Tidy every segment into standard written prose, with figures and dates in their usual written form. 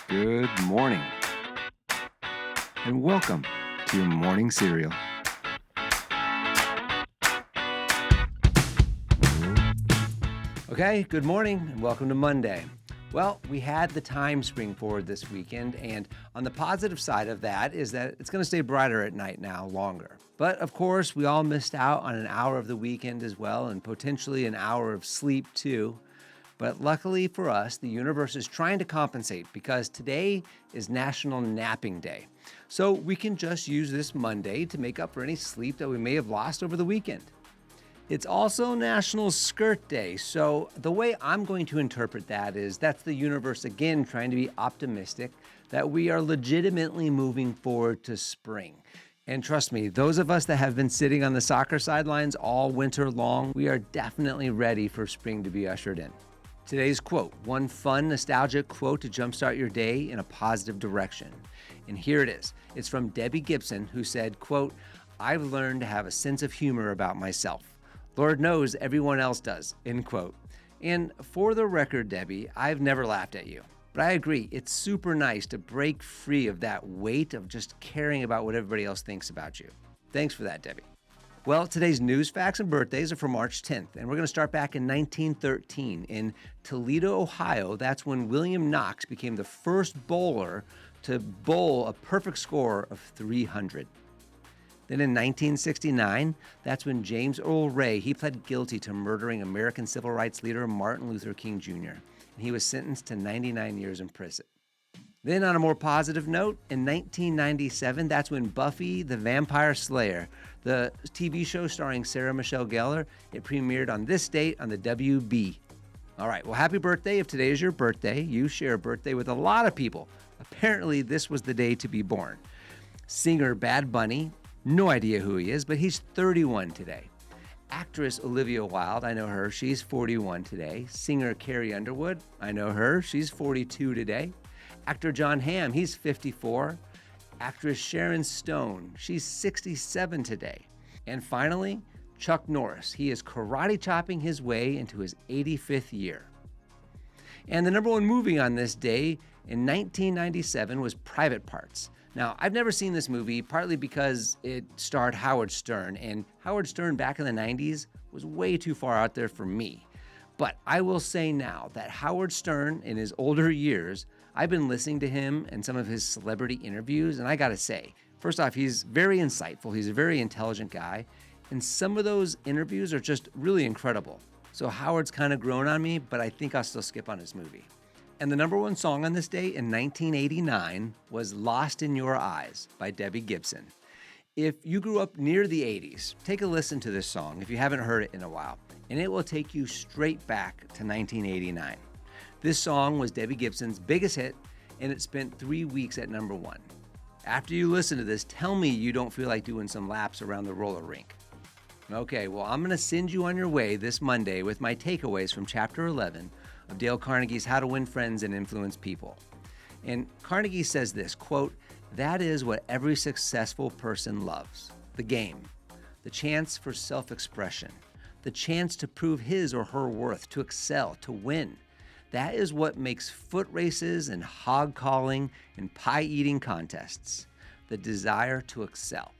Good morning, and welcome to your morning cereal. Okay, good morning, and welcome to Monday. Well, we had the time spring forward this weekend, and on the positive side of that is that it's going to stay brighter at night now longer. But of course, we all missed out on an hour of the weekend as well, and potentially an hour of sleep too. But luckily for us, the universe is trying to compensate because today is National Napping Day. So we can just use this Monday to make up for any sleep that we may have lost over the weekend. It's also National Skirt Day, so the way I'm going to interpret that is that's the universe again trying to be optimistic that we are legitimately moving forward to spring. And trust me, those of us that have been sitting on the soccer sidelines all winter long, we are definitely ready for spring to be ushered in. Today's quote, one fun, nostalgic quote to jumpstart your day in a positive direction. And here it is. It's from Debbie Gibson, who said, quote, I've learned to have a sense of humor about myself. Lord knows everyone else does, end quote. And for the record, Debbie, I've never laughed at you. But I agree, it's super nice to break free of that weight of just caring about what everybody else thinks about you. Thanks for that, Debbie. Well, today's news, facts, and birthdays are for March 10th, and we're going to start back in 1913. In Toledo, Ohio, that's when William Knox became the first bowler to bowl a perfect score of 300. Then in 1969, that's when James Earl Ray, he pled guilty to murdering American civil rights leader Martin Luther King Jr., and he was sentenced to 99 years in prison. Then on a more positive note, in 1997, that's when Buffy the Vampire Slayer, the TV show starring Sarah Michelle Gellar, it premiered on this date on the WB. All right, well, happy birthday if today is your birthday. You share a birthday with a lot of people. Apparently, this was the day to be born. Singer Bad Bunny, no idea who he is, but he's 31 today. Actress Olivia Wilde, I know her, she's 41 today. Singer Carrie Underwood, I know her, she's 42 today. Actor John Hamm, he's 54. Actress Sharon Stone, she's 67 today. And finally, Chuck Norris, he is karate chopping his way into his 85th year. And the number one movie on this day in 1997 was Private Parts. Now, I've never seen this movie, partly because it starred Howard Stern, and Howard Stern back in the 90s was way too far out there for me. But I will say now that Howard Stern, in his older years, I've been listening to him and some of his celebrity interviews, and I gotta say, first off, he's very insightful, he's a very intelligent guy, and some of those interviews are just really incredible. So Howard's kind of grown on me, but I think I'll still skip on his movie. And the number one song on this day in 1989 was Lost in Your Eyes by Debbie Gibson. If you grew up near the 80s, take a listen to this song if you haven't heard it in a while, and it will take you straight back to 1989. This song was Debbie Gibson's biggest hit, and it spent 3 weeks at number one. After you listen to this, tell me you don't feel like doing some laps around the roller rink. Okay, well, I'm going to send you on your way this Monday with my takeaways from Chapter 11 of Dale Carnegie's How to Win Friends and Influence People. And Carnegie says this, quote, that is what every successful person loves, the game, the chance for self-expression, the chance to prove his or her worth, to excel, to win. That is what makes foot races and hog calling and pie-eating contests, the desire to excel,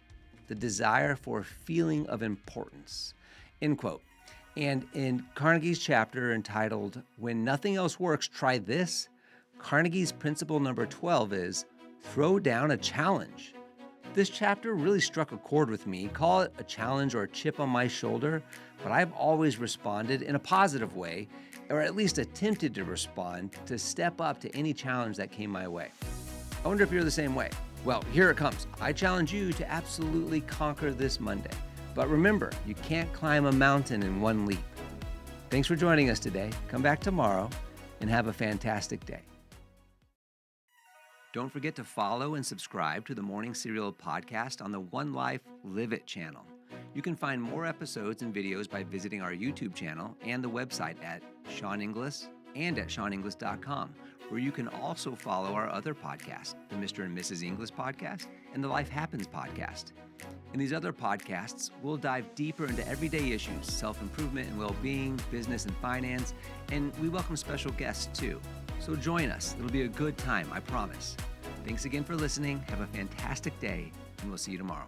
the desire for a feeling of importance, end quote. And in Carnegie's chapter entitled, When Nothing Else Works, Try This, Carnegie's principle number 12 is, throw down a challenge. This chapter really struck a chord with me. Call it a challenge or a chip on my shoulder, but I've always responded in a positive way, or at least attempted to respond to step up to any challenge that came my way. I wonder if you're the same way. Well, here it comes. I challenge you to absolutely conquer this Monday. But remember, you can't climb a mountain in one leap. Thanks for joining us today. Come back tomorrow and have a fantastic day. Don't forget to follow and subscribe to the Morning Cereal podcast on the One Life Live It channel. You can find more episodes and videos by visiting our YouTube channel and the website at Sean Inglis and at SeanInglis.com, where you can also follow our other podcasts, the Mr. and Mrs. Inglis podcast and the Life Happens podcast. In these other podcasts, we'll dive deeper into everyday issues, self-improvement and well-being, business and finance, and we welcome special guests too. So join us. It'll be a good time, I promise. Thanks again for listening. Have a fantastic day, and we'll see you tomorrow.